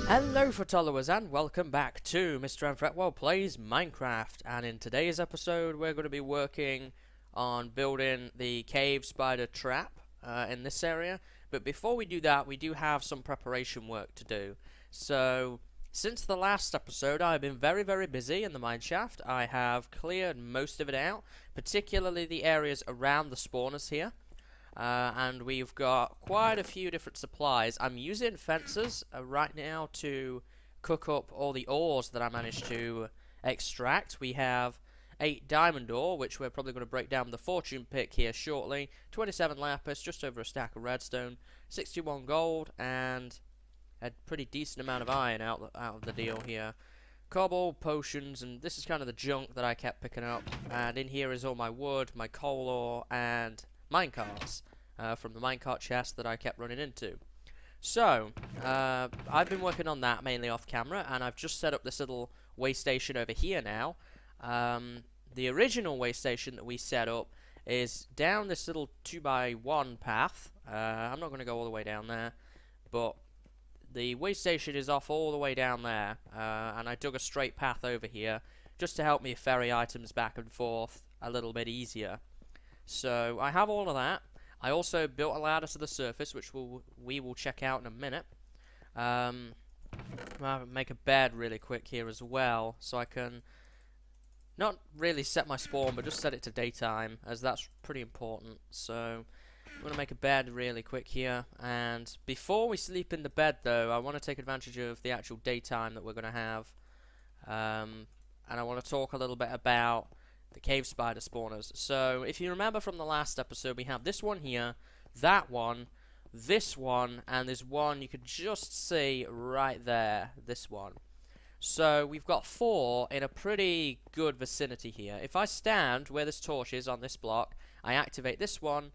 Hello followers and welcome back to MrMFretwell Plays Minecraft, and in today's episode we're going to be working on building the cave spider trap in this area. But before we do that, we do have some preparation work to do. So since the last episode I've been very busy in the mineshaft. I have cleared most of it out, particularly the areas around the spawners here. And we've got quite a few different supplies. I'm using fences right now to cook up all the ores that I managed to extract. We have 8 diamond ore, which we're probably going to break down with the fortune pick here shortly. 27 lapis, just over a stack of redstone. 61 gold, and a pretty decent amount of iron out of the deal here. Cobble, potions, and this is kind of the junk that I kept picking up. And in here is all my wood, my coal ore, and minecarts from the minecart chest that I kept running into. So I've been working on that mainly off camera, and I've just set up this little way station over here now. The original way station that we set up is down this little 2x1 path. I'm not going to go all the way down there, but the way station is off all the way down there, and I dug a straight path over here just to help me ferry items back and forth a little bit easier. So I have all of that. I also built a ladder to the surface, which we will check out in a minute. I'll make a bed really quick here as well, so I can not really set my spawn, but just set it to daytime, as that's pretty important. So I'm going to make a bed really quick here, and before we sleep in the bed though, I want to take advantage of the actual daytime that we're going to have, and I want to talk a little bit about the cave spider spawners. So if you remember from the last episode, we have this one here, that one, this one, and there's one you can just see right there, this one. So we've got 4 in a pretty good vicinity here. If I stand where this torch is on this block, I activate this one,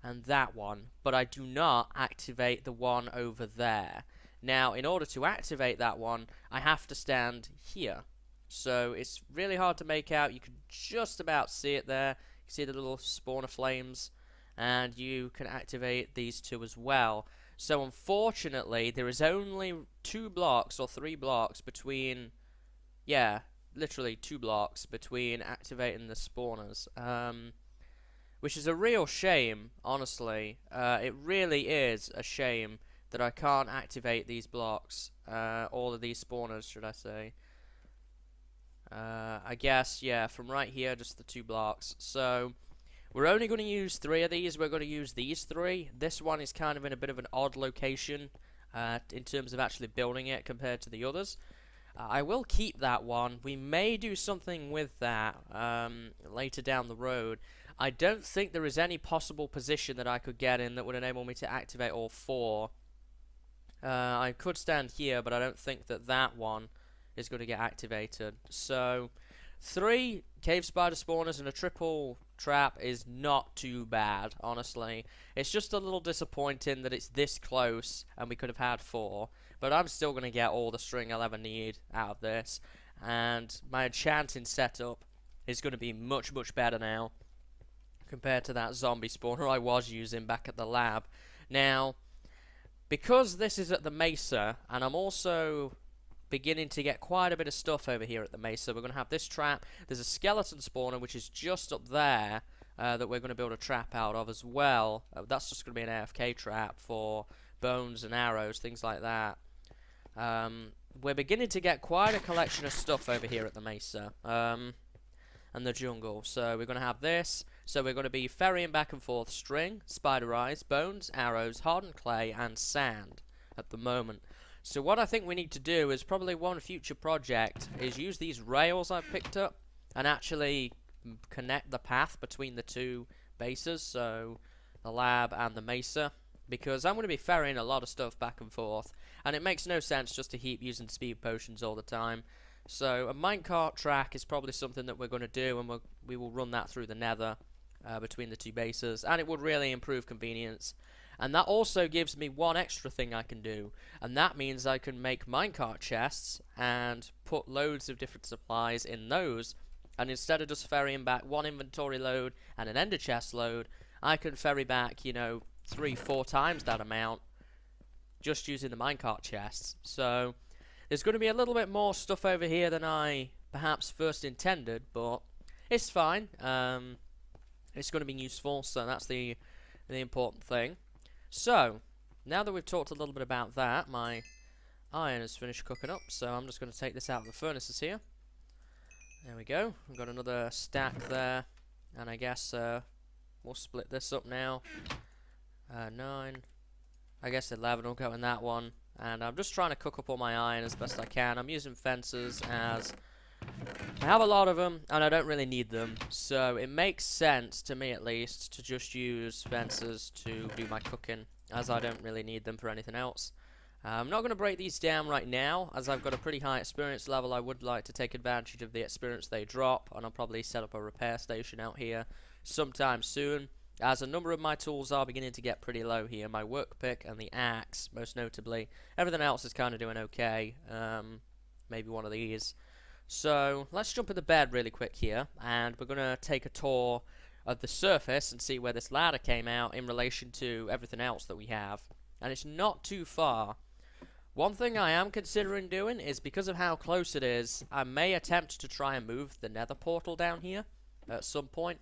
and that one, but I do not activate the one over there. Now, in order to activate that one, I have to stand here. So it's really hard to make out. You can just about see it there. You can see the little spawner flames, and you can activate these 2 as well. So unfortunately, there is only 2 blocks or 3 blocks between, yeah, literally 2 blocks between activating the spawners, which is a real shame, honestly. It really is a shame that I can't activate these blocks, all of these spawners, should I say. I guess, yeah, from right here, just the 2 blocks. So we're only going to use 3 of these. We're going to use these 3. This one is kind of in a bit of an odd location in terms of actually building it compared to the others. I will keep that one. We may do something with that later down the road. I don't think there is any possible position that I could get in that would enable me to activate all 4. I could stand here, but I don't think that that one is going to get activated. So 3 cave spider spawners and a triple trap is not too bad, honestly. It's just a little disappointing that it's this close and we could have had 4, but I'm still going to get all the string I'll ever need out of this, and my enchanting setup is going to be much better now compared to that zombie spawner I was using back at the lab. Now, because this is at the mesa, and I'm also beginning to get quite a bit of stuff over here at the mesa, we're going to have this trap. There's a skeleton spawner which is just up there that we're going to build a trap out of as well. That's just going to be an AFK trap for bones and arrows, things like that. We're beginning to get quite a collection of stuff over here at the mesa and the jungle. So we're going to have this. So we're going to be ferrying back and forth string, spider eyes, bones, arrows, hardened clay, and sand at the moment. So what I think we need to do is probably one future project is use these rails I've picked up and actually connect the path between the 2 bases, so the lab and the mesa, because I'm going to be ferrying a lot of stuff back and forth, and it makes no sense just to keep using speed potions all the time. So a minecart track is probably something that we're going to do, and we will run that through the nether between the 2 bases, and it would really improve convenience. And that also gives me one extra thing I can do, and that means I can make minecart chests and put loads of different supplies in those, and instead of just ferrying back 1 inventory load and an ender chest load, I can ferry back, you know, 3-4 times that amount just using the minecart chests. So there's going to be a little bit more stuff over here than I perhaps first intended, but it's fine. It's going to be useful, so that's the important thing. So now that we've talked a little bit about that, my iron is finished cooking up, so I'm just going to take this out of the furnaces here. There we go. We've got another stack there, and I guess we'll split this up now. 9. I guess 11 will go in that one. And I'm just trying to cook up all my iron as best I can. I'm using fences as I have a lot of them, and I don't really need them. So it makes sense, to me at least, to just use fences to do my cooking, as I don't really need them for anything else. I'm not going to break these down right now, as I've got a pretty high experience level. I would like to take advantage of the experience they drop, and I'll probably set up a repair station out here sometime soon, as a number of my tools are beginning to get pretty low here. My work pick and the axe, most notably. Everything else is kind of doing okay. Maybe one of these. So let's jump in the bed really quick here, and we're going to take a tour of the surface and see where this ladder came out in relation to everything else that we have. And it's not too far. One thing I am considering doing is, because of how close it is, I may attempt to try and move the nether portal down here at some point.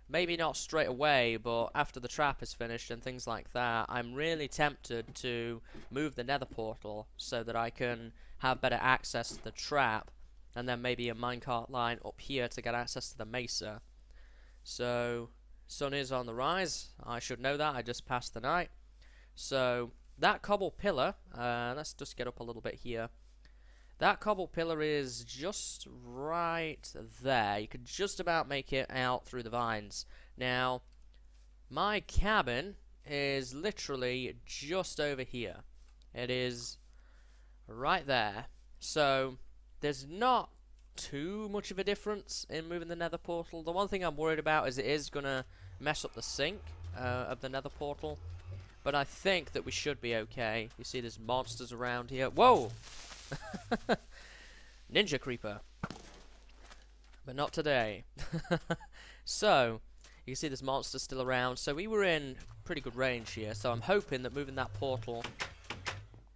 Maybe not straight away, but after the trap is finished and things like that, I'm really tempted to move the nether portal so that I can have better access to the trap, and then maybe a minecart line up here to get access to the mesa. So, sun is on the rise. I should know that. I just passed the night. So that cobble pillar, let's just get up a little bit here. That cobble pillar is just right there. You could just about make it out through the vines. Now, my cabin is literally just over here. It is right there. So there's not too much of a difference in moving the nether portal. The one thing I'm worried about is it is going to mess up the sync of the nether portal. But I think that we should be okay. You see there's monsters around here. Whoa! Ninja creeper. But not today. So, you can see there's monsters still around. So we were in pretty good range here. So I'm hoping that moving that portal...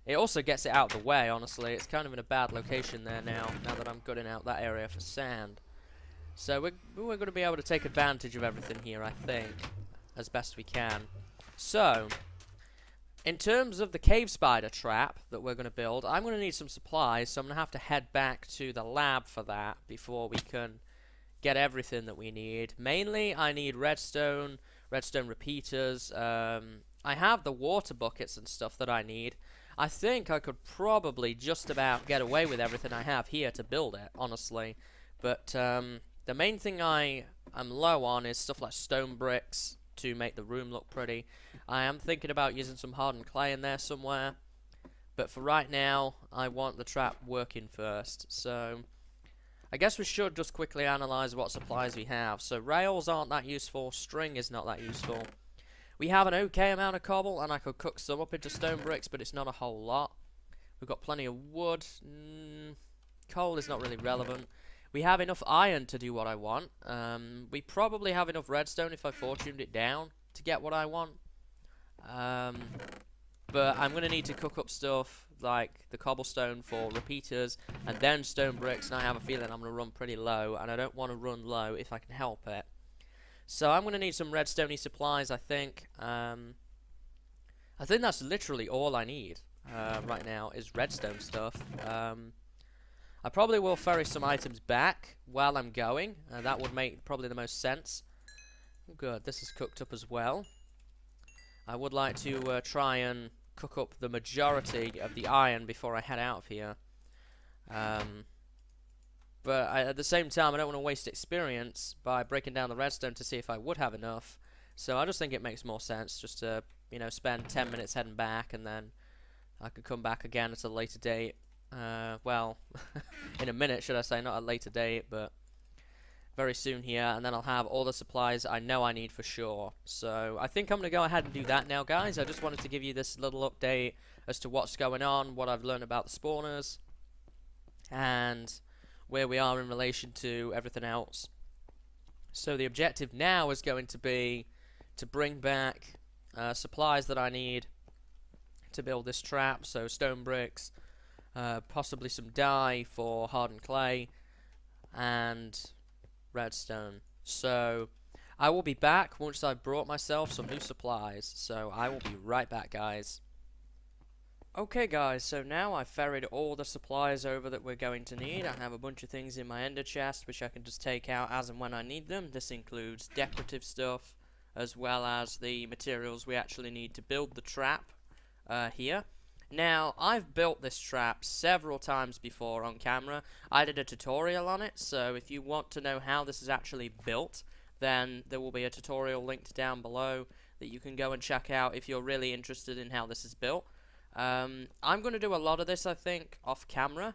It also gets it out of the way, honestly. It's kind of in a bad location there now that I'm gutting out that area for sand. So we're going to be able to take advantage of everything here, I think, as best we can. So... in terms of the cave spider trap that we're going to build, I'm going to need some supplies, so I'm going to have to head back to the lab for that before we can get everything that we need. Mainly, I need redstone repeaters. I have the water buckets and stuff that I need. I think I could probably just about get away with everything I have here to build it, honestly. But the main thing I am low on is stuff like stone bricks to make the room look pretty. I am thinking about using some hardened clay in there somewhere, but for right now I want the trap working first. So I guess we should just quickly analyze what supplies we have. So rails aren't that useful, string is not that useful. We have an okay amount of cobble, and I could cook some up into stone bricks, but it's not a whole lot. We've got plenty of wood. Coal is not really relevant. We have enough iron to do what I want. We probably have enough redstone if I fortuned it down to get what I want. But I'm going to need to cook up stuff like the cobblestone for repeaters and then stone bricks, and I have a feeling I'm going to run pretty low, and I don't want to run low if I can help it. So I'm going to need some redstone-y supplies, I think. I think that's literally all I need right now is redstone stuff. I probably will ferry some items back while I'm going. That would make probably the most sense. Good, this is cooked up as well. I would like to try and cook up the majority of the iron before I head out of here. But at the same time, I don't want to waste experience by breaking down the redstone to see if I would have enough. So I just think it makes more sense just to, you know, spend 10 minutes heading back, and then I could come back again at a later date. Well, in a minute, should I say, not a later date, but very soon here, and then I'll have all the supplies I know I need for sure. So I think I'm going to go ahead and do that now, guys. I just wanted to give you this little update as to what's going on, what I've learned about the spawners, and where we are in relation to everything else. So the objective now is going to be to bring back supplies that I need to build this trap, so stone bricks, possibly some dye for hardened clay, and redstone. So I will be back once I've brought myself some new supplies, so I will be right back, guys. Okay guys, so now I've ferried all the supplies over that we're going to need. I have a bunch of things in my ender chest which I can just take out as and when I need them. This includes decorative stuff as well as the materials we actually need to build the trap here. Now, I've built this trap several times before on camera. I did a tutorial on it, so if you want to know how this is actually built, then there will be a tutorial linked down below that you can go and check out if you're really interested in how this is built. I'm going to do a lot of this, I think, off camera,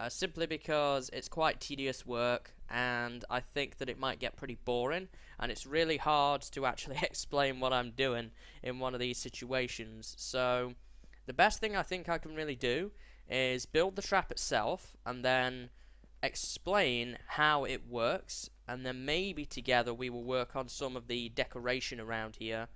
simply because it's quite tedious work, and I think that it might get pretty boring, and it's really hard to actually explain what I'm doing in one of these situations. So the best thing I think I can really do is build the trap itself, and then explain how it works, and then maybe together we will work on some of the decoration around here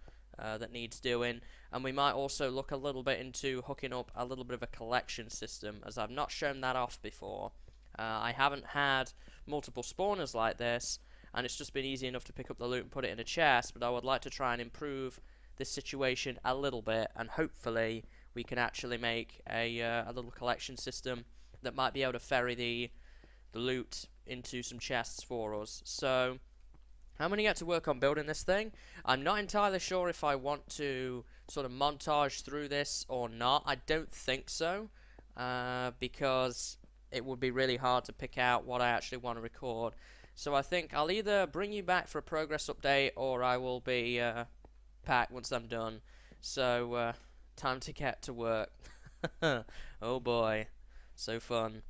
that needs doing, and we might also look a little bit into hooking up a little bit of a collection system, as I've not shown that off before. I haven't had multiple spawners like this, and it's just been easy enough to pick up the loot and put it in a chest, but I would like to try and improve this situation a little bit, and hopefully we can actually make a little collection system that might be able to ferry the loot into some chests for us. So I'm going to get to work on building this thing. I'm not entirely sure if I want to sort of montage through this or not. I don't think so, because it would be really hard to pick out what I actually want to record. So I think I'll either bring you back for a progress update, or I will be back once I'm done. So time to get to work. Oh boy, so fun.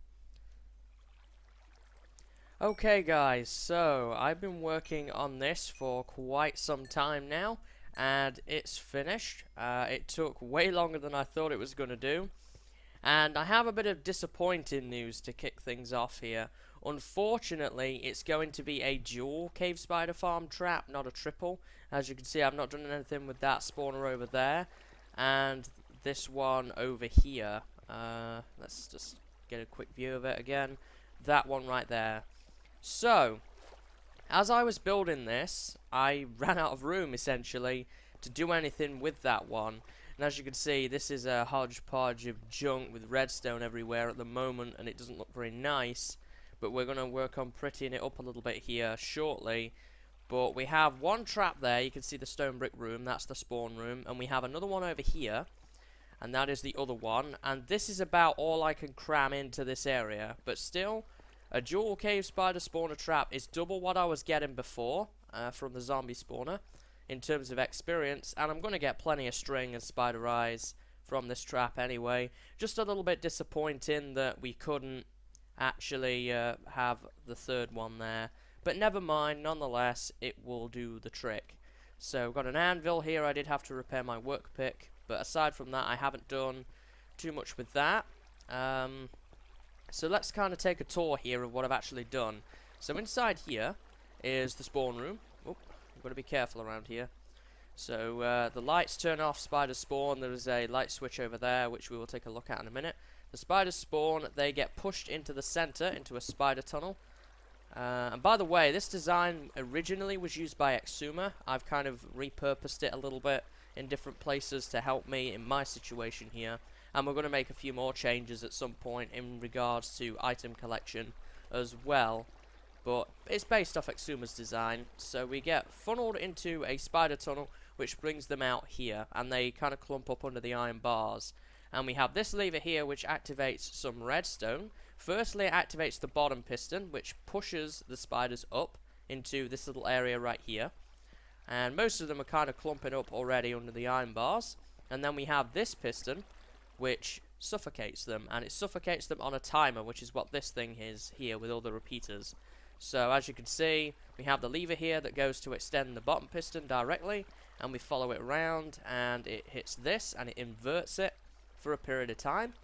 Okay guys, so I've been working on this for quite some time now, and it's finished. It took way longer than I thought it was going to do, and I have a bit of disappointing news to kick things off here. Unfortunately, it's going to be a dual cave spider farm trap, not a triple. As you can see, I've not done anything with that spawner over there, and this one over here. Let's just get a quick view of it again. That one right there. So, as I was building this, I ran out of room, essentially, to do anything with that one. And as you can see, this is a hodgepodge of junk with redstone everywhere at the moment, and it doesn't look very nice. But we're going to work on prettying it up a little bit here shortly. But we have one trap there, you can see the stone brick room, that's the spawn room. And we have another one over here, and that is the other one. And this is about all I can cram into this area. But still, a dual cave spider spawner trap is double what I was getting before from the zombie spawner in terms of experience, and I'm going to get plenty of string and spider eyes from this trap anyway. Just a little bit disappointing that we couldn't actually have the third one there, but never mind, nonetheless it will do the trick. So we've got an anvil here. I did have to repair my work pick, but aside from that I haven't done too much with that. So let's kind of take a tour here of what I've actually done. So inside here is the spawn room. Oh, I've got to be careful around here. So the lights turn off, spiders spawn. There is a light switch over there, which we will take a look at in a minute. The spiders spawn, they get pushed into the center, into a spider tunnel. And by the way, this design originally was used by Exuma. I've kind of repurposed it a little bit in different places to help me in my situation here. And we're going to make a few more changes at some point in regards to item collection as well. But it's based off Exuma's design. So we get funneled into a spider tunnel, which brings them out here. And they kind of clump up under the iron bars. And we have this lever here, which activates some redstone. Firstly, it activates the bottom piston, which pushes the spiders up into this little area right here. And most of them are kind of clumping up already under the iron bars. And then we have this piston, which suffocates them, and it suffocates them on a timer, which is what this thing is here with all the repeaters. So as you can see, we have the lever here that goes to extend the bottom piston directly, and we follow it around, and it hits this, and it inverts it for a period of time.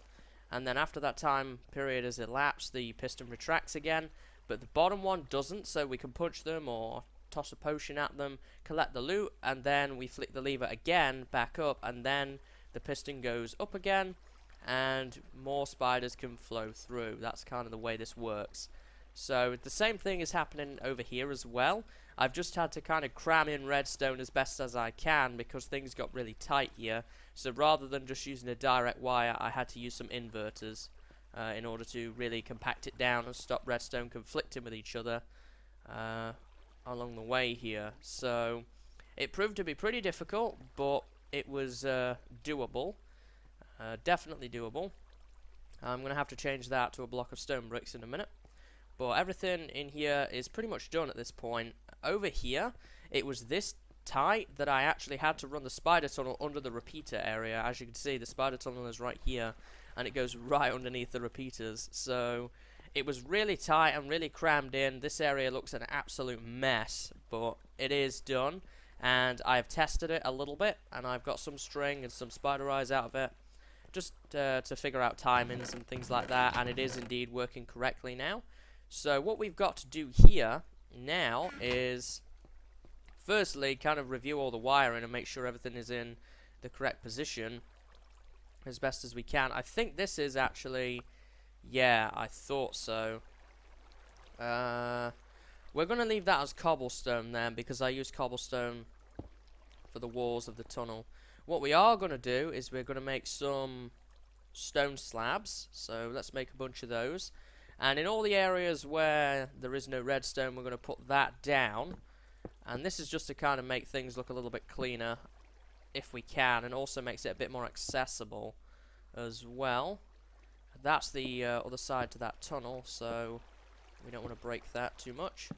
And then after that time period has elapsed, the piston retracts again, but the bottom one doesn't, so we can punch them or toss a potion at them, collect the loot, and then we flick the lever again back up, and then the piston goes up again, and more spiders can flow through. That's kind of the way this works. So the same thing is happening over here as well. I've just had to kind of cram in redstone as best as I can because things got really tight here. So rather than just using a direct wire, I had to use some inverters in order to really compact it down and stop redstone conflicting with each other along the way here. So it proved to be pretty difficult, but it was doable. Definitely doable. I'm going to have to change that to a block of stone bricks in a minute. But everything in here is pretty much done at this point. Over here, it was this tight that I actually had to run the spider tunnel under the repeater area. As you can see, the spider tunnel is right here, and it goes right underneath the repeaters. So it was really tight and really crammed in. This area looks an absolute mess, but it is done. And I've tested it a little bit, and I've got some string and some spider eyes out of it, just to figure out timings and things like that, and it is indeed working correctly now. So what we've got to do here now is firstly kind of review all the wiring and make sure everything is in the correct position as best as we can. I think this is actually, yeah, I thought so. We're going to leave that as cobblestone then, because I use cobblestone for the walls of the tunnel. What we are going to do is we're going to make some stone slabs, so let's make a bunch of those. And in all the areas where there is no redstone, we're going to put that down. And this is just to kind of make things look a little bit cleaner, if we can, and also makes it a bit more accessible as well. That's the other side to that tunnel, so we don't want to break that too much.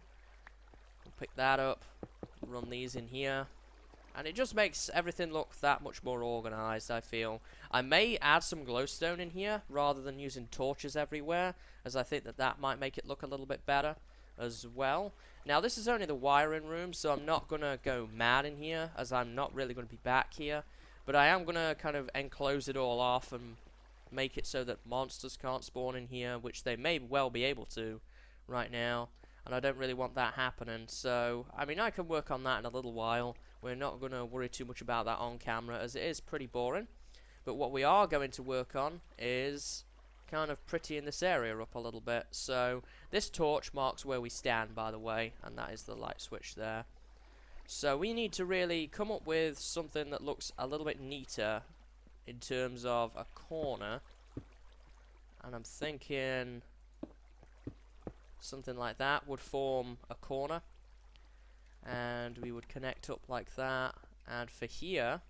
We'll pick that up, run these in here, and it just makes everything look that much more organized, I feel. I may add some glowstone in here rather than using torches everywhere, as I think that that might make it look a little bit better as well. Now this is only the wiring room, so I'm not going to go mad in here, as I'm not really going to be back here. But I am going to kind of enclose it all off and make it so that monsters can't spawn in here, which they may well be able to right now. And I don't really want that happening, so I mean I can work on that in a little while. We're not going to worry too much about that on camera, as it is pretty boring. But what we are going to work on is kind of prettying this area up a little bit. So this torch marks where we stand, by the way, and that is the light switch there. So we need to really come up with something that looks a little bit neater in terms of a corner. And I'm thinking something like that would form a corner, and we would connect up like that. And for here,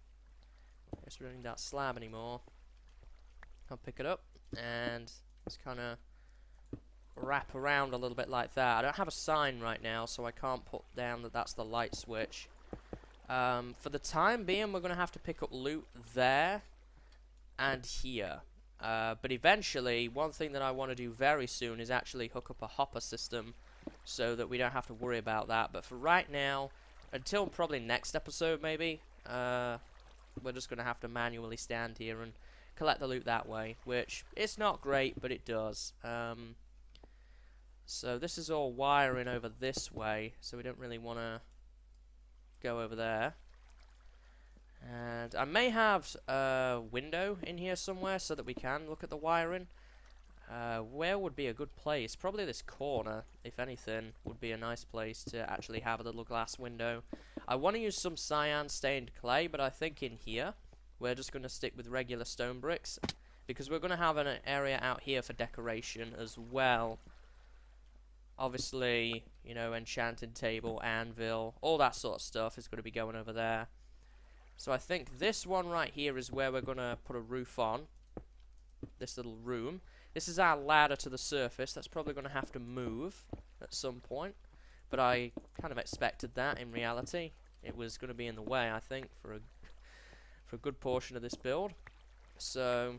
it's running that slab anymore. I'll pick it up and just kind of wrap around a little bit like that. I don't have a sign right now, so I can't put down that that's the light switch. For the time being, we're going to have to pick up loot there and here. But eventually, one thing that I want to do very soon is actually hook up a hopper system so that we don't have to worry about that. But for right now, until probably next episode maybe, we're just going to have to manually stand here and collect the loot that way, which it's not great, but it does. So this is all wiring over this way, so we don't really want to go over there. And I may have a window in here somewhere so that we can look at the wiring. Where would be a good place? Probably this corner, if anything, would be a nice place to actually have a little glass window. I want to use some cyan stained clay, but I think in here we're just going to stick with regular stone bricks, because we're going to have an area out here for decoration as well. Obviously, you know, enchanted table, anvil, all that sort of stuff is going to be going over there. So I think this one right here is where we're going to put a roof on. This little room. This is our ladder to the surface. That's probably going to have to move at some point. But I kind of expected that in reality. It was going to be in the way, I think, for a good portion of this build. So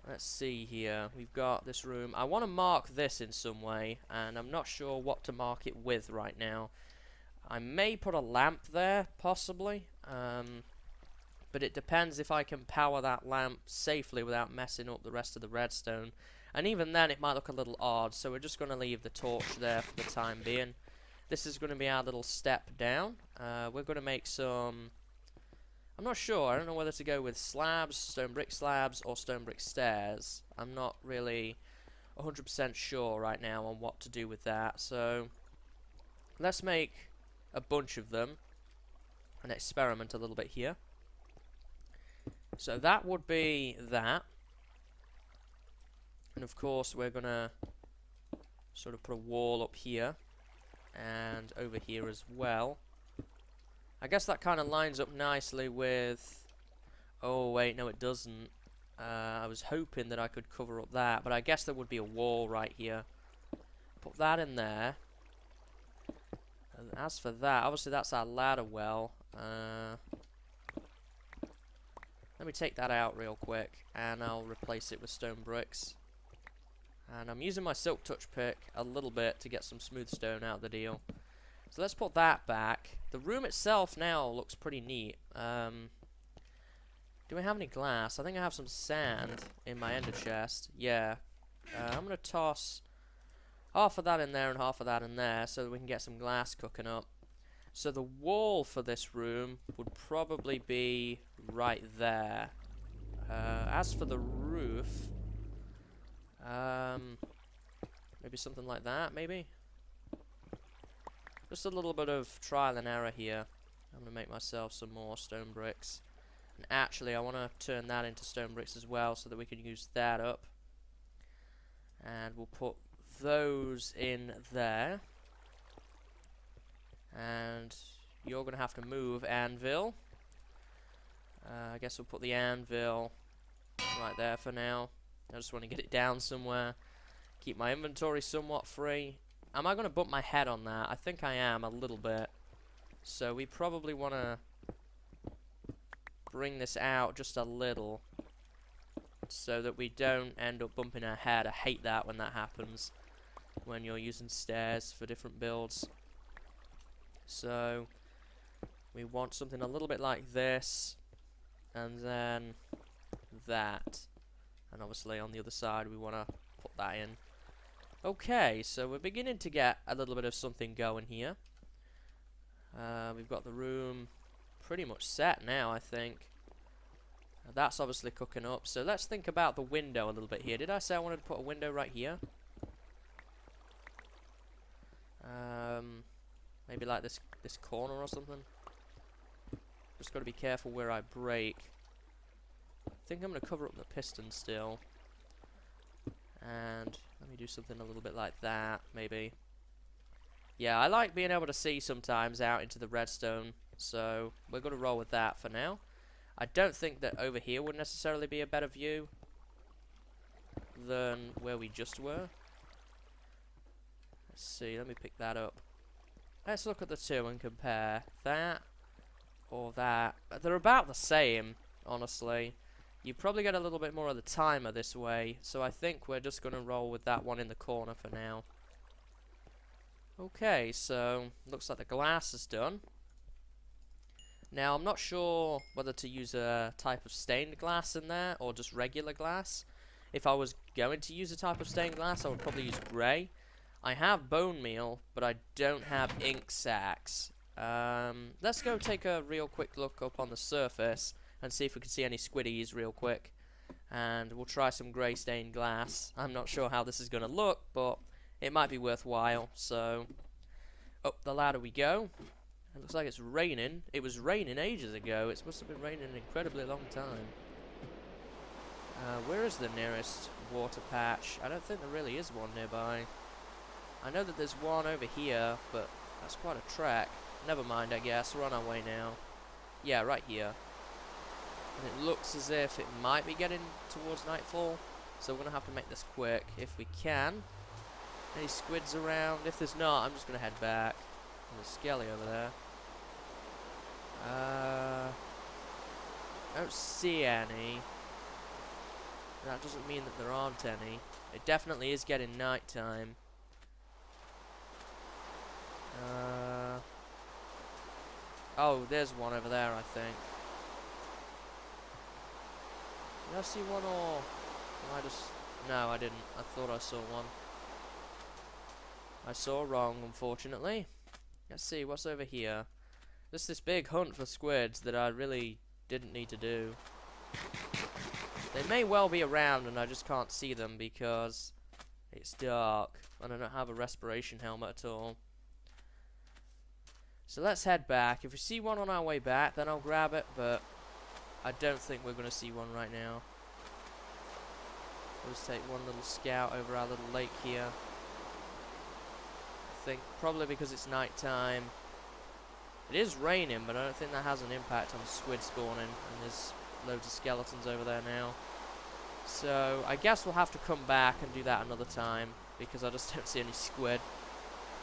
let's see here. We've got this room. I want to mark this in some way, and I'm not sure what to mark it with right now. I may put a lamp there, possibly, but it depends if I can power that lamp safely without messing up the rest of the redstone. And even then, it might look a little odd, so we're just going to leave the torch there for the time being. This is going to be our little step down. We're going to make some... I'm not sure. I don't know whether to go with slabs, stone brick slabs, or stone brick stairs. I'm not really 100% sure right now on what to do with that. So let's make a bunch of them and experiment a little bit here. So that would be that. And of course we're gonna sort of put a wall up here and over here as well. I guess that kind of lines up nicely with... Oh wait, no it doesn't. I was hoping that I could cover up that, but I guess there would be a wall right here. Put that in there. And as for that, obviously that's our ladder well. Let me take that out real quick, and I'll replace it with stone bricks. And I'm using my silk touch pick a little bit to get some smooth stone out of the deal. So let's put that back. The room itself now looks pretty neat. Do I have any glass? I think I have some sand in my ender chest. Yeah. I'm going to toss half of that in there and half of that in there so that we can get some glass cooking up. So the wall for this room would probably be right there. As for the roof, maybe something like that, maybe? Just a little bit of trial and error here. I'm going to make myself some more stone bricks. And actually, I want to turn that into stone bricks as well so that we can use that up. And we'll put those in there. And you're going to have to move, anvil. I guess we'll put the anvil right there for now. I just want to get it down somewhere. Keep my inventory somewhat free. Am I going to bump my head on that? I think I am a little bit. So we probably want to bring this out just a little so that we don't end up bumping our head. I hate that when that happens, when you're using stairs for different builds. So we want something a little bit like this, and then that. And obviously on the other side we want to put that in. Okay, so we're beginning to get a little bit of something going here. We've got the room pretty much set now, I think. That's obviously cooking up. So let's think about the window a little bit here. Did I say I wanted to put a window right here? Maybe like this corner or something. Just got to be careful where I break. I think I'm going to cover up the piston still. And let me do something a little bit like that, maybe. Yeah, I like being able to see sometimes out into the redstone, so we're going to roll with that for now. I don't think that over here would necessarily be a better view than where we just were. Let's see, let me pick that up. Let's look at the two and compare that or that. They're about the same, honestly. You probably get a little bit more of the timer this way, so I think we're just going to roll with that one in the corner for now. Okay, so looks like the glass is done. Now, I'm not sure whether to use a type of stained glass in there or just regular glass. If I was going to use a type of stained glass, I would probably use grey. I have bone meal, but I don't have ink sacs. Let's go take a real quick look up on the surface and see if we can see any squiddies real quick. And we'll try some grey stained glass. I'm not sure how this is going to look, but it might be worthwhile. So, up the ladder we go. It looks like it's raining. It was raining ages ago. It must have been raining an incredibly long time. Where is the nearest water patch? I don't think there really is one nearby. I know that there's one over here, but that's quite a trek. Never mind, I guess. We're on our way now. Yeah, right here. And it looks as if it might be getting towards nightfall, so we're going to have to make this quick if we can. Any squids around? If there's not, I'm just going to head back. There's a skelly over there. I don't see any. That doesn't mean that there aren't any. It definitely is getting nighttime. Oh, there's one over there, I think. Did I see one, or am I just... No, I didn't. I thought I saw one. I saw wrong, unfortunately. Let's see, what's over here? Just this big hunt for squids that I really didn't need to do. They may well be around and I just can't see them because it's dark and I don't have a respiration helmet at all. So let's head back. If we see one on our way back, then I'll grab it, but I don't think we're going to see one right now. Let's take one little scout over our little lake here. I think probably because it's night time. It is raining, but I don't think that has an impact on squid spawning, and there's loads of skeletons over there now. So I guess we'll have to come back and do that another time, because I just don't see any squid.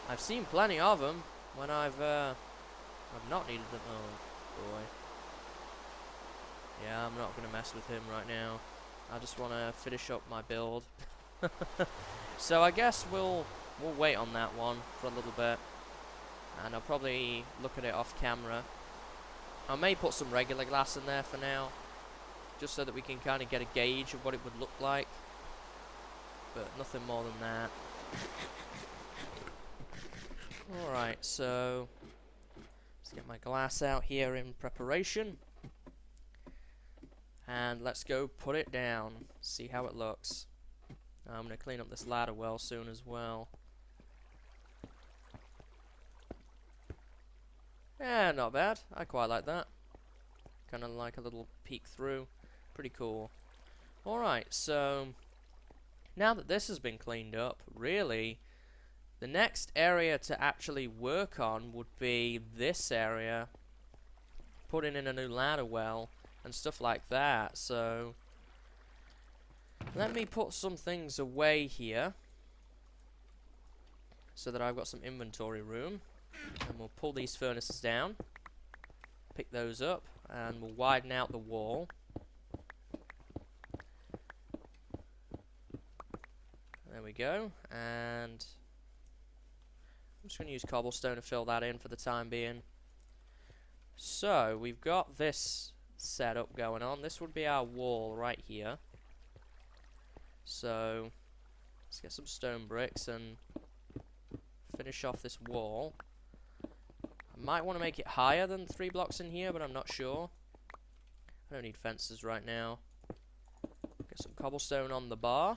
I've seen plenty of them when I've not needed them. Oh boy. Yeah, I'm not going to mess with him right now. I just want to finish up my build. So I guess we'll wait on that one for a little bit. And I'll probably look at it off camera. I may put some regular glass in there for now, just so that we can kind of get a gauge of what it would look like. But nothing more than that. Alright, so let's get my glass out here in preparation. And let's go put it down, see how it looks. I'm going to clean up this ladder well soon as well. Yeah, not bad. I quite like that. Kind of like a little peek through. Pretty cool. Alright, so now that this has been cleaned up, really, the next area to actually work on would be this area. Putting in a new ladder well and stuff like that. So let me put some things away here so that I've got some inventory room. And we'll pull these furnaces down, pick those up, and we'll widen out the wall. There we go, and I'm just going to use cobblestone to fill that in for the time being. So, we've got this setup going on. This would be our wall right here. So, let's get some stone bricks and finish off this wall. I might want to make it higher than 3 blocks in here, but I'm not sure. I don't need fences right now. Get some cobblestone on the bar.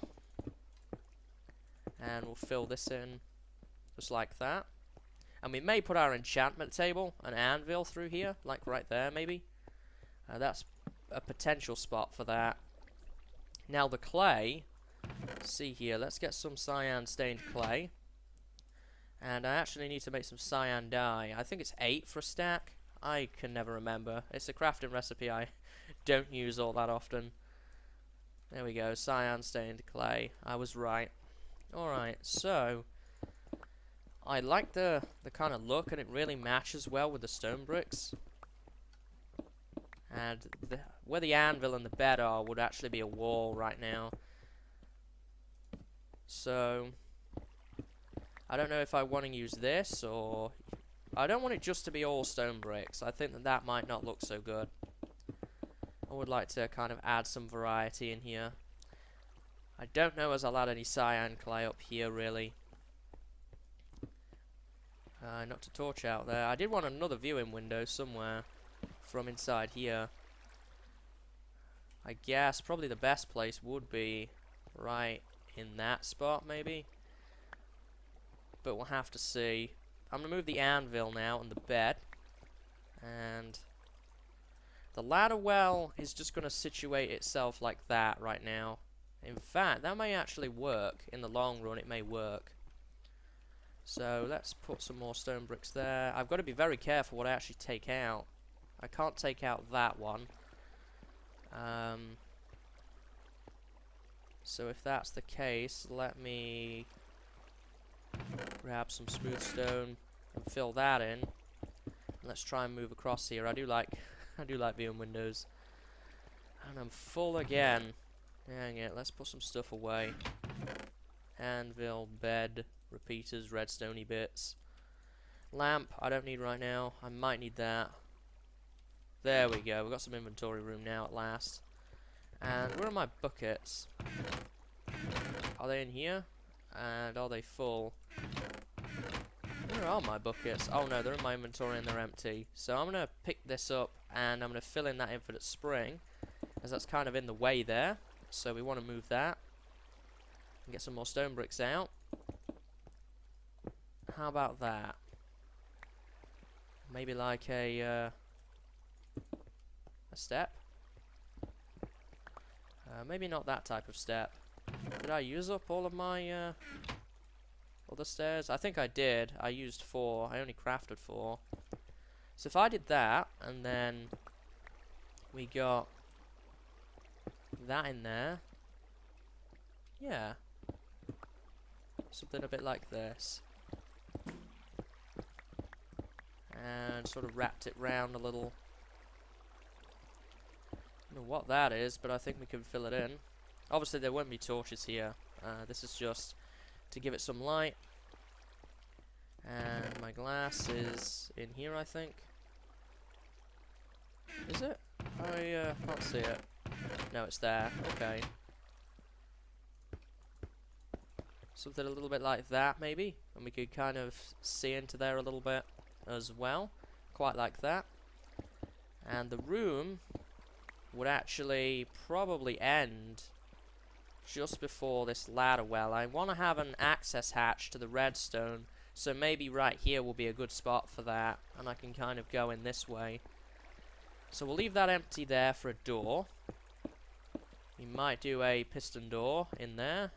And we'll fill this in just like that. And we may put our enchantment table, an anvil through here, like right there maybe. That's a potential spot for that. Now the clay, see here, let's get some cyan stained clay. And I actually need to make some cyan dye. I think it's 8 for a stack. I can never remember. It's a crafting recipe I don't use all that often. There we go, cyan stained clay. I was right. Alright, so I like the kind of look, and it really matches well with the stone bricks. And where the anvil and the bed are would actually be a wall right now. So I don't know if I want to use this, or I don't want it just to be all stone bricks. I think that might not look so good. I would like to kind of add some variety in here. I don't know as I'll add any cyan clay up here, really. Not to torch out there. I did want another viewing window somewhere from inside here. I guess probably the best place would be right in that spot, maybe. But we'll have to see. I'm going to move the anvil now and the bed. And the ladder well is just going to situate itself like that right now. In fact, that may actually work. In the long run, it may work. So let's put some more stone bricks there. I've got to be very careful what I actually take out. I can't take out that one. So if that's the case, let me grab some smooth stone and fill that in. Let's try and move across here. I do like viewing windows. And I'm full again. Dang it, let's put some stuff away. Anvil, bed, repeaters, redstone-y bits. Lamp, I don't need right now. I might need that. There we go, we've got some inventory room now at last. And where are my buckets? Are they in here? And are they full? Where are my buckets? Oh no, they're in my inventory and they're empty. So I'm going to pick this up and I'm going to fill in that infinite spring, as that's kind of in the way there. So we want to move that and get some more stone bricks out. How about that? Maybe like a step? Maybe not that type of step. Did I use up all of my other stairs? I think I did. I used 4. I only crafted 4. So if I did that, and then we got that in there. Yeah. Something a bit like this. And sort of wrapped it round a little. I don't know what that is, but I think we can fill it in. Obviously there won't be torches here. This is just to give it some light. And my glass is in here, I think. Is it? I can't see it. No, it's there. Okay. Something a little bit like that, maybe. And we could kind of see into there a little bit as well. Quite like that. And the room would actually probably end just before this ladder well. I want to have an access hatch to the redstone, so maybe right here will be a good spot for that, and I can kind of go in this way. So we'll leave that empty there for a door. We might do a piston door in there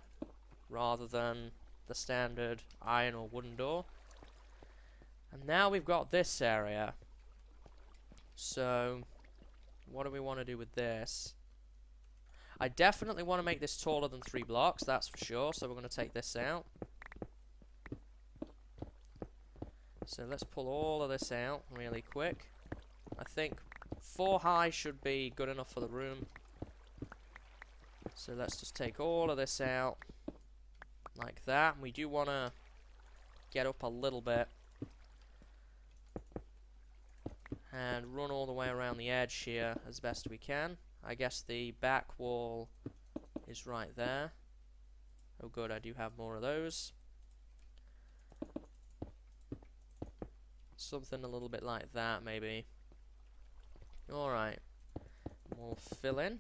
rather than the standard iron or wooden door. And now we've got this area. So what do we want to do with this? I definitely want to make this taller than 3 blocks, that's for sure. So we're going to take this out. So let's pull all of this out really quick. I think 4 high should be good enough for the room. So let's just take all of this out like that. We do want to get up a little bit and run all the way around the edge here as best we can. I guess the back wall is right there. Oh good, I do have more of those. Something a little bit like that, maybe. Alright. We'll fill in.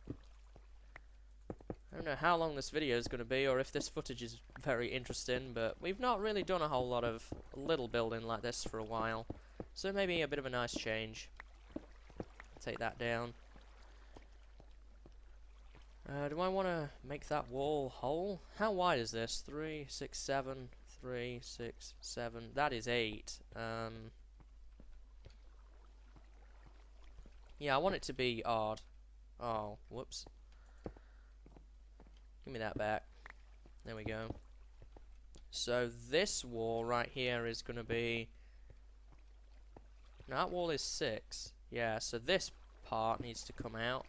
I don't know how long this video is going to be, or if this footage is very interesting, but we've not really done a whole lot of little building like this for a while. So maybe a bit of a nice change. Take that down. Do I want to make that wall whole? How wide is this? 3, 6, 7, 3, 6, 7. That is 8. Yeah, I want it to be odd. Oh, whoops. Give me that back. There we go. So this wall right here is going to be... No, that wall is 6. Yeah, so this part needs to come out.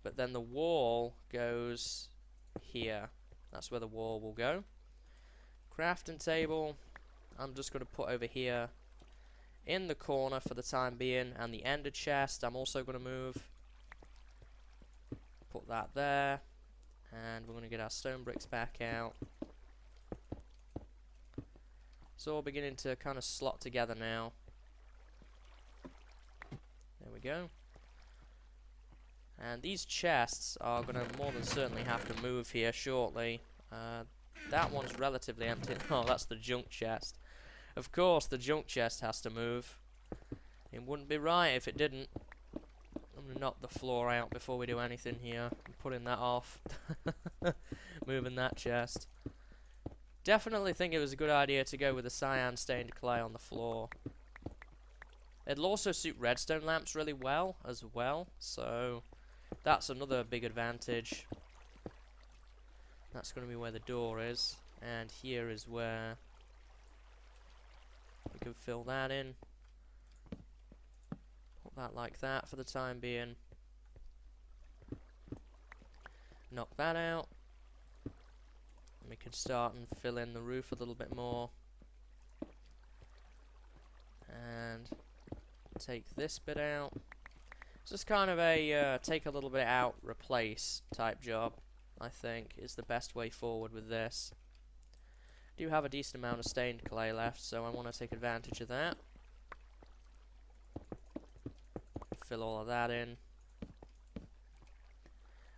But then the wall goes here. That's where the wall will go. Crafting table, I'm just going to put over here in the corner for the time being. And the ender chest, I'm also going to move. Put that there. And we're going to get our stone bricks back out. It's all beginning to kind of slot together now. There we go. And these chests are going to more than certainly have to move here shortly. That one's relatively empty. Oh, that's the junk chest. Of course, the junk chest has to move. It wouldn't be right if it didn't. I'm going to knock the floor out before we do anything here. I'm putting that off. Moving that chest. Definitely think it was a good idea to go with the cyan stained clay on the floor. It'll also suit redstone lamps really well as well, so that's another big advantage. That's going to be where the door is, and here is where we can fill that in. Put that like that for the time being. Knock that out. And we can start and fill in the roof a little bit more. And take this bit out. It's just kind of a take a little bit out, replace type job, I think, is the best way forward with this. Do have a decent amount of stained clay left, so I want to take advantage of that. Fill all of that in.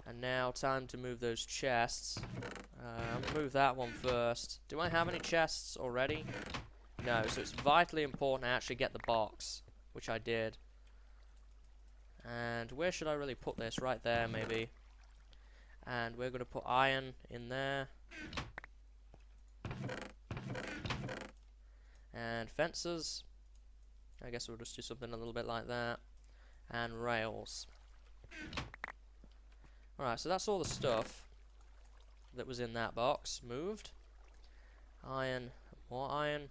And now, time to move those chests. I'm going to move that one first. Do I have any chests already? No, so it's vitally important I actually get the box, which I did. And where should I really put this? Right there, maybe. And we're going to put iron in there. And fences. I guess we'll just do something a little bit like that. And rails. Alright, so that's all the stuff that was in that box moved. Iron, more iron.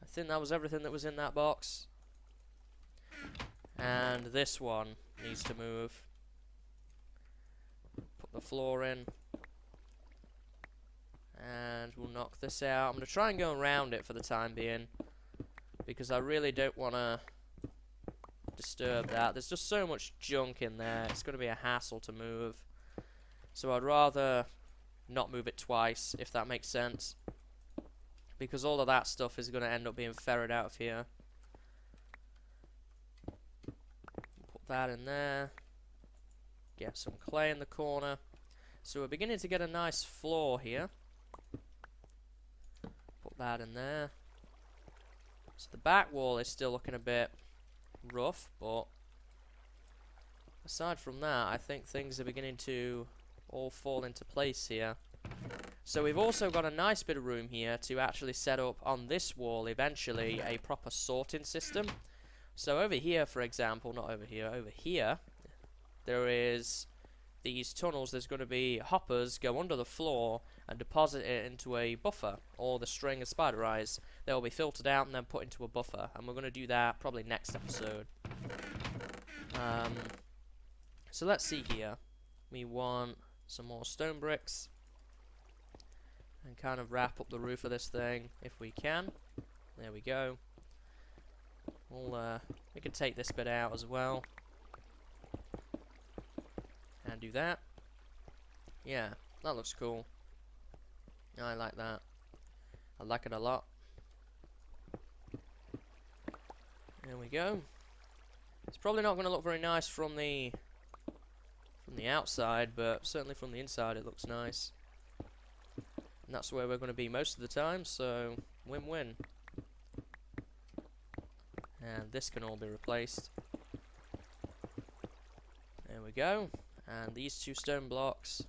I think that was everything that was in that box. And this one needs to move. Put the floor in. And we'll knock this out. I'm going to try and go around it for the time being, because I really don't want to disturb that. There's just so much junk in there. It's going to be a hassle to move. So I'd rather not move it twice, if that makes sense. Because all of that stuff is going to end up being ferried out of here. Put that in there. Get some clay in the corner. So we're beginning to get a nice floor here. Put that in there. So the back wall is still looking a bit rough, but aside from that, I think things are beginning to all fall into place here. So we've also got a nice bit of room here to actually set up on this wall eventually a proper sorting system. So over here, for example, not over here, over here, there is these tunnels. There's going to be hoppers go under the floor and deposit it into a buffer, or the string of spider eyes. They'll be filtered out and then put into a buffer, and we're going to do that probably next episode. So let's see here. We want some more stone bricks and kind of wrap up the roof of this thing if we can. There we go. We can take this bit out as well and do that. Yeah, that looks cool. I like that. I like it a lot. There we go. It's probably not going to look very nice from the outside, but certainly from the inside it looks nice. And that's where we're going to be most of the time, so win-win. And this can all be replaced. There we go. And these two stone blocks.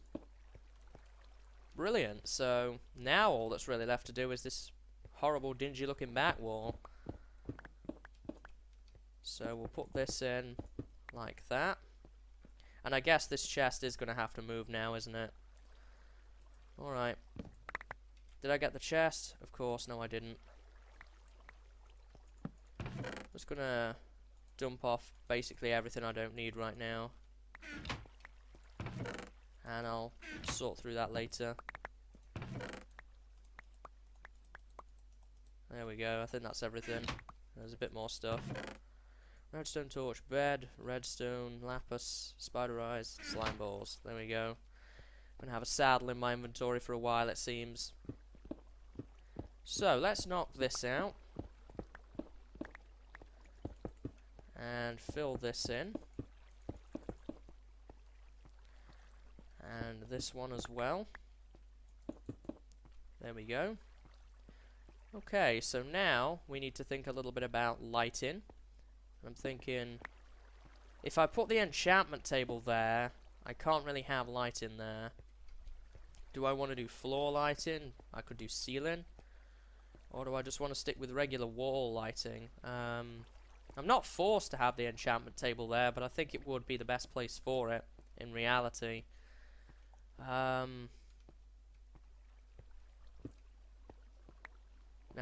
Brilliant. So now all that's really left to do is this horrible dingy looking back wall. So we'll put this in like that. And I guess this chest is going to have to move now, isn't it? Alright. Did I get the chest? Of course, no I didn't. Just going to dump off basically everything I don't need right now. And I'll sort through that later. There we go, I think that's everything. There's a bit more stuff. Redstone torch, bed, redstone, lapis, spider eyes, slime balls. There we go. I'm gonna have a saddle in my inventory for a while, it seems. So, let's knock this out. And fill this in. And this one as well. There we go. Okay, so now we need to think a little bit about lighting. I'm thinking, if I put the enchantment table there, I can't really have light in there. Do I want to do floor lighting? I could do ceiling. Or do I just want to stick with regular wall lighting? I'm not forced to have the enchantment table there, but I think it would be the best place for it, in reality. Now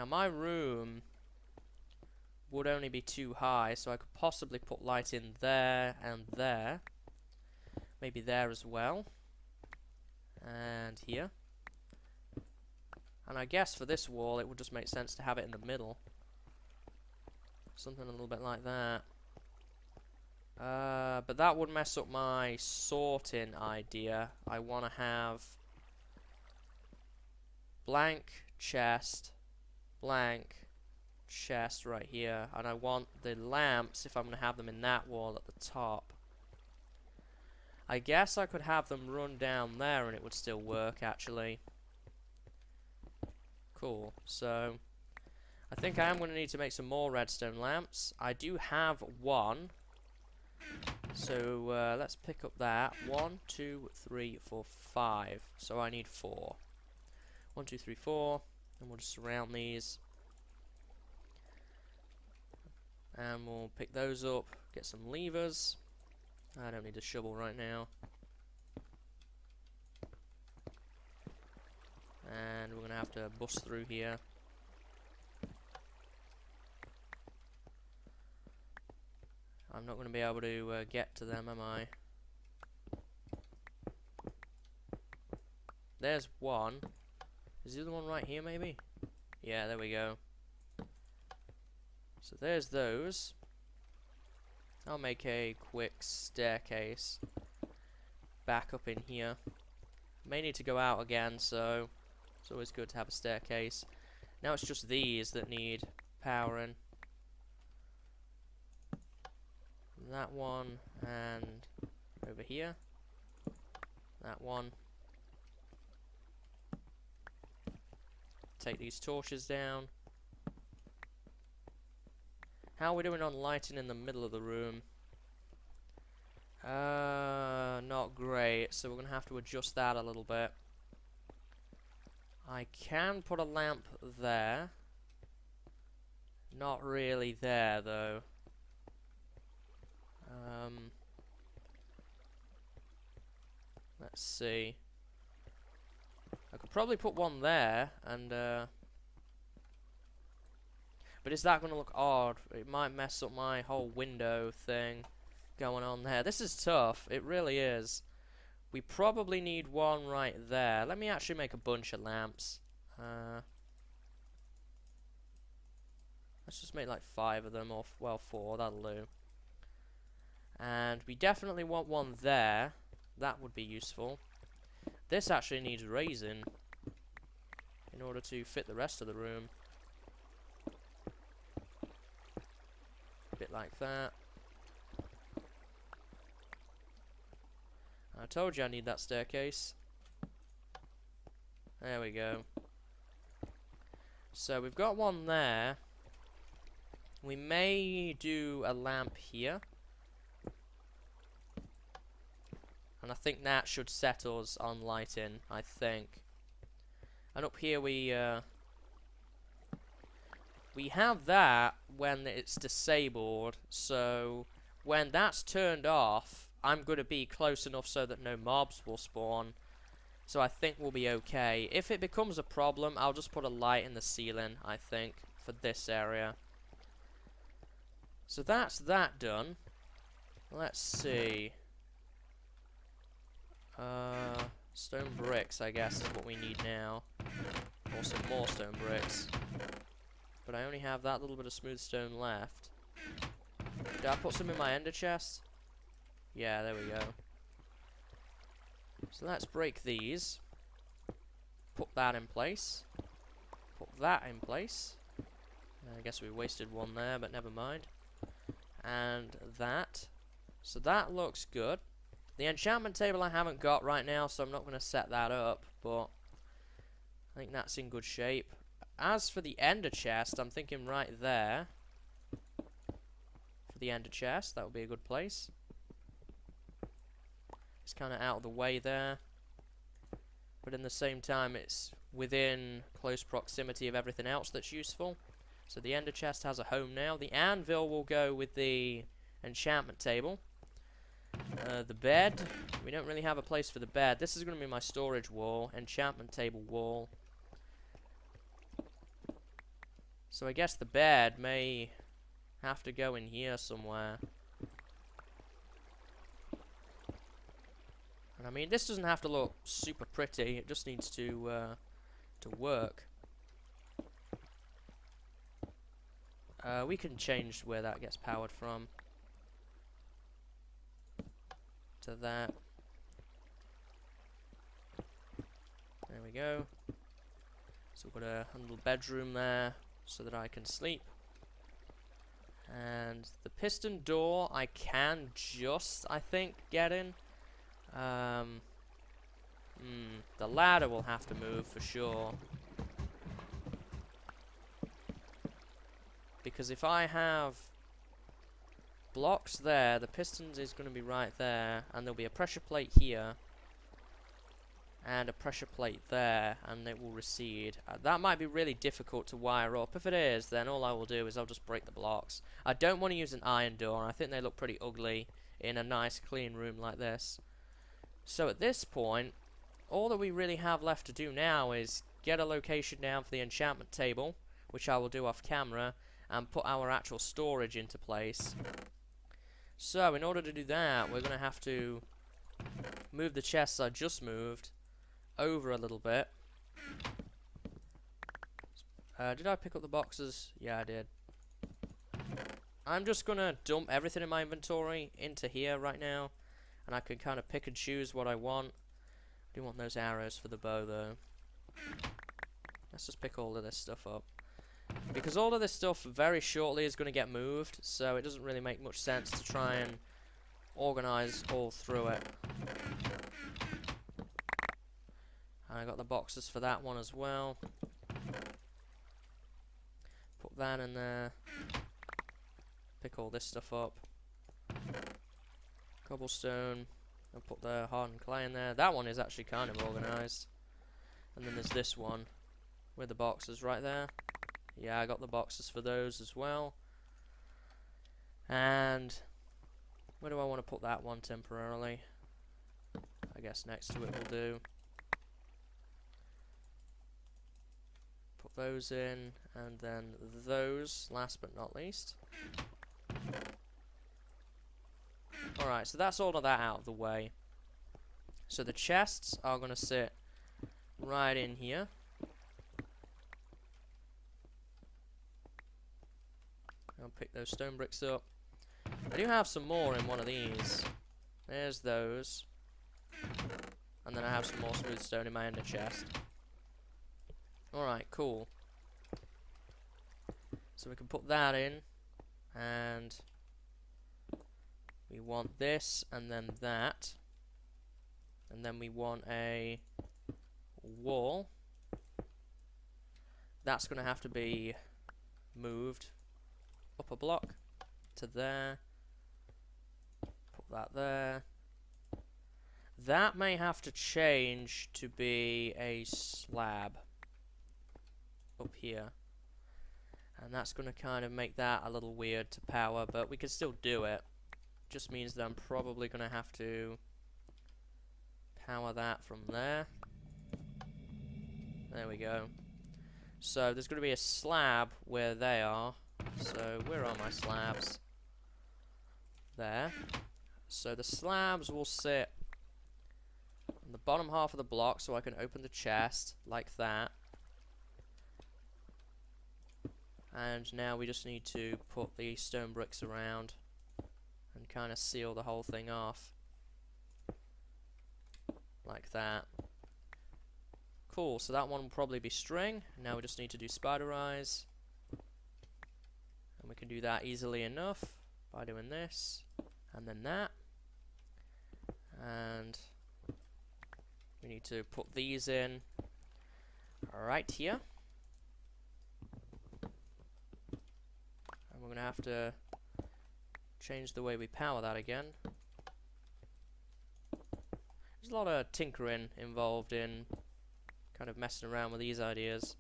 my room would only be too high, so I could possibly put light in there and there. Maybe there as well. And here. And I guess for this wall it would just make sense to have it in the middle. Something a little bit like that. But that would mess up my sorting idea. I want to have blank chest, blank chest right here, and I want the lamps, if I'm going to have them in that wall, at the top. I guess I could have them run down there and it would still work, actually. Cool. So I think I am going to need to make some more redstone lamps. I do have one. So let's pick up that. 1, 2, 3, 4, 5. So I need 4. 1, 2, 3, 4. And we'll just surround these. And we'll pick those up. Get some levers. I don't need a shovel right now. And we're going to have to bust through here. I'm not going to be able to get to them, am I? There's one. Is the other one right here, maybe? Yeah, there we go. So there's those. I'll make a quick staircase back up in here. May need to go out again, so it's always good to have a staircase. Now it's just these that need powering. That one, and over here. That one. Take these torches down. How are we doing on lighting in the middle of the room? Not great, so we're going to have to adjust that a little bit. I can put a lamp there. Not really there, though. Let's see. I could probably put one there, and but is that going to look odd? It might mess up my whole window thing going on there. This is tough. It really is. We probably need one right there. Let me actually make a bunch of lamps. Let's just make like 5 of them, or well, 4. That'll do. And we definitely want one there. That would be useful. This actually needs raising in order to fit the rest of the room. A bit like that. I told you I need that staircase. There we go. So we've got one there. We may do a lamp here. And I think that should set us on lighting, I think. And up here we have that when it's disabled, so when that's turned off, I'm going to be close enough so that no mobs will spawn. So I think we'll be okay. If it becomes a problem, I'll just put a light in the ceiling, I think, for this area. So that's that done. Let's see. Stone bricks, I guess, is what we need now. Or some more stone bricks. But I only have that little bit of smooth stone left. Did I put some in my ender chest? Yeah, there we go. So let's break these. Put that in place. Put that in place. I guess we wasted one there, but never mind. And that. So that looks good. The enchantment table I haven't got right now, so I'm not going to set that up, but I think that's in good shape. As for the ender chest, I'm thinking right there. For the ender chest, that would be a good place. It's kind of out of the way there. But in the same time, it's within close proximity of everything else that's useful. So the ender chest has a home now. The anvil will go with the enchantment table. The bed, we don't really have a place for the bed. This is going to be my storage wall, enchantment table wall. So I guess the bed may have to go in here somewhere. And I mean, this doesn't have to look super pretty. It just needs to work. We can change where that gets powered from. To that. There we go. So we've got a little bedroom there so that I can sleep. And the piston door I can just, I think, get in. The ladder will have to move for sure. Because if I have blocks there, the pistons is going to be right there, and there'll be a pressure plate here, and a pressure plate there, and it will recede. That might be really difficult to wire up. If it is, then all I will do is I'll just break the blocks. I don't want to use an iron door. I think they look pretty ugly in a nice clean room like this. So at this point, all that we really have left to do now is get a location down for the enchantment table, which I will do off camera, and put our actual storage into place. So in order to do that, we're going to have to move the chests I just moved over a little bit. Did I pick up the boxes? Yeah, I did. I'm just going to dump everything in my inventory into here right now, and I can kind of pick and choose what I want. I do want those arrows for the bow though. Let's just pick all of this stuff up. Because all of this stuff very shortly is going to get moved, so it doesn't really make much sense to try and organize all through it. And I got the boxes for that one as well. Put that in there. Pick all this stuff up. Cobblestone. And put the hardened clay in there. That one is actually kind of organized. And then there's this one with the boxes right there. Yeah, I got the boxes for those as well. And where do I want to put that one temporarily? I guess next to it will do. Put those in, and then those, last but not least. Alright, so that's all of that out of the way. So the chests are going to sit right in here. I'll pick those stone bricks up. I do have some more in one of these. There's those. And then I have some more smooth stone in my ender chest. Alright, cool. So we can put that in. And we want this, and then that. And then we want a wall. That's going to have to be moved up a block to there. Put that there. That may have to change to be a slab up here. And that's going to kind of make that a little weird to power, but we can still do it. Just means that I'm probably going to have to power that from there. There we go. So there's going to be a slab where they are. So where are my slabs? There. So the slabs will sit on the bottom half of the block, so I can open the chest like that. And now we just need to put the stone bricks around and kind of seal the whole thing off like that. Cool, so that one will probably be string. Now we just need to do spider eyes. And we can do that easily enough by doing this, and then that. And we need to put these in right here. And we're going to have to change the way we power that again. There's a lot of tinkering involved in kind of messing around with these ideas,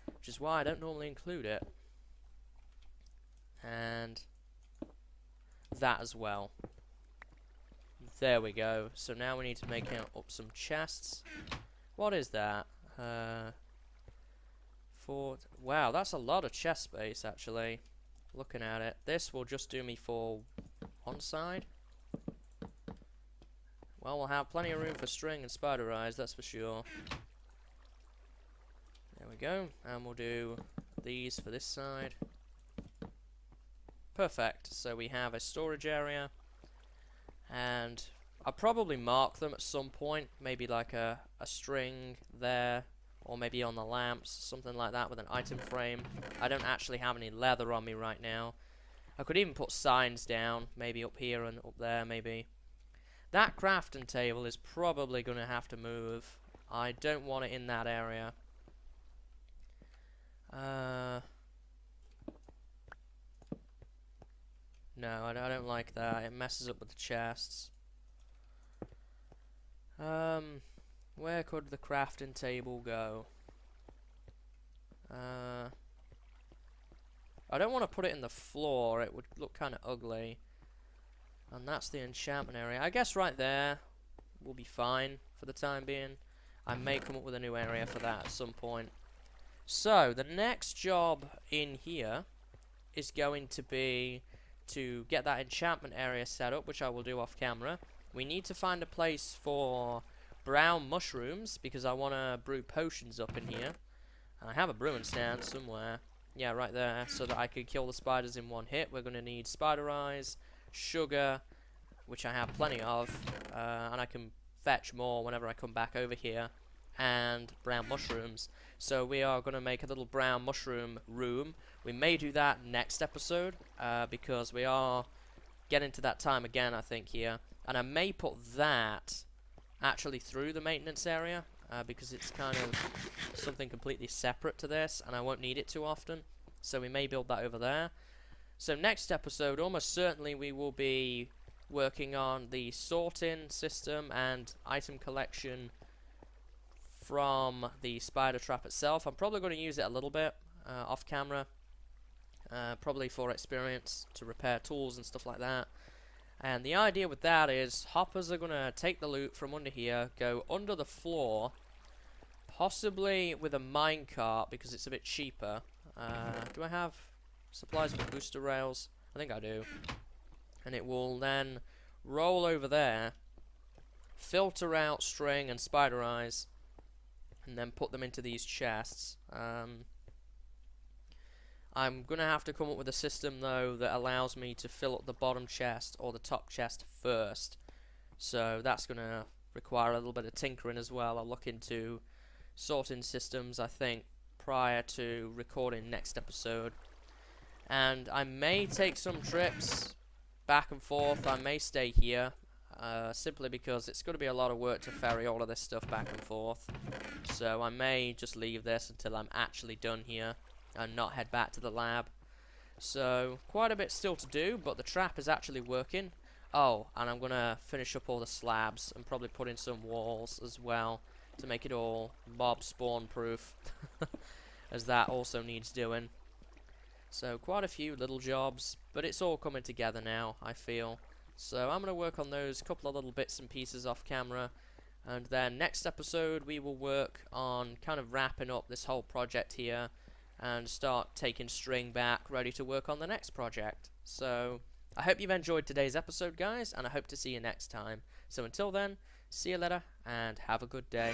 which is why I don't normally include it. And that as well. There we go. So now we need to make up some chests. What is that? Wow, that's a lot of chest space actually. Looking at it, this will just do me for one side. Well, we'll have plenty of room for string and spider eyes, that's for sure. There we go, and we'll do these for this side. Perfect, so we have a storage area, and I'll probably mark them at some point, maybe like a string there, or maybe on the lamps, something like that with an item frame. I don't actually have any leather on me right now. I could even put signs down, maybe up here and up there, maybe. That crafting table is probably going to have to move. I don't want it in that area. No, I don't like that. It messes up with the chests. Where could the crafting table go? I don't want to put it in the floor. It would look kind of ugly. And that's the enchantment area. I guess right there will be fine for the time being. I may come up with a new area for that at some point. So, the next job in here is going to be to get that enchantment area set up, which I will do off camera. We need to find a place for brown mushrooms, because I want to brew potions up in here. And I have a brewing stand somewhere. Yeah, right there, so that I can kill the spiders in one hit. We're going to need spider eyes, sugar, which I have plenty of, and I can fetch more whenever I come back over here, and brown mushrooms. So we are going to make a little brown mushroom room. We may do that next episode, because we are getting to that time again, I think, here. And I may put that actually through the maintenance area, because it's kind of something completely separate to this, and I won't need it too often. So we may build that over there. So next episode, almost certainly we will be working on the sorting system and item collection from the spider trap itself. I'm probably going to use it a little bit off camera, probably for experience, to repair tools and stuff like that. And the idea with that is hoppers are going to take the loot from under here, go under the floor, possibly with a minecart because it's a bit cheaper. Do I have supplies for booster rails? I think I do. And it will then roll over there, filter out string and spider eyes, and then put them into these chests. I'm going to have to come up with a system, though, that allows me to fill up the bottom chest or the top chest first. So that's going to require a little bit of tinkering as well. I'll look into sorting systems, I think, prior to recording next episode. And I may take some trips back and forth. I may stay here, simply because it's going to be a lot of work to ferry all of this stuff back and forth. So I may just leave this until I'm actually done here and not head back to the lab. So quite a bit still to do, but the trap is actually working. Oh, and I'm gonna finish up all the slabs and probably put in some walls as well to make it all mob spawn proof, as that also needs doing. So quite a few little jobs, but it's all coming together now, I feel. So I'm gonna work on those couple of little bits and pieces off camera, and then next episode we will work on kind of wrapping up this whole project here and start taking string back, ready to work on the next project. So I hope you've enjoyed today's episode, guys, and I hope to see you next time. So until then, see you later, and have a good day.